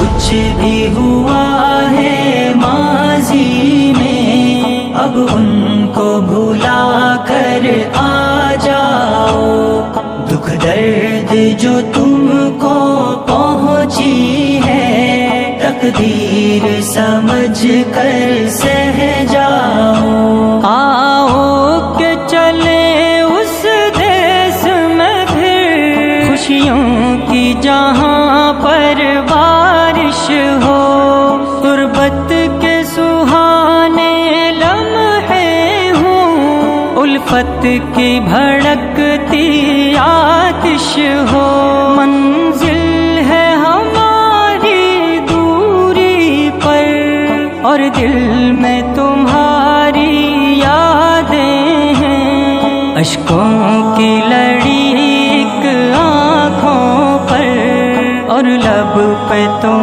کچھ بھی ہوا ہے ماضی میں، اب ان کو بھلا کر آ جاؤ۔ دکھ درد جو تم کو پہنچی ہے، تقدیر سمجھ کر سہ جاؤ۔ آؤ کہ چلے اس دیس میں پھر، خوشیوں کی جہاں پر بارش ہو، غربت کے سہانے لمحے ہوں، الفت کی بھڑکتی آتش ہو۔ منزل ہے ہماری دوری پر، اور دل میں تمہاری یادیں ہیں، اشکوں کی لڑی ایک آنکھوں پر، اور لب پہ تو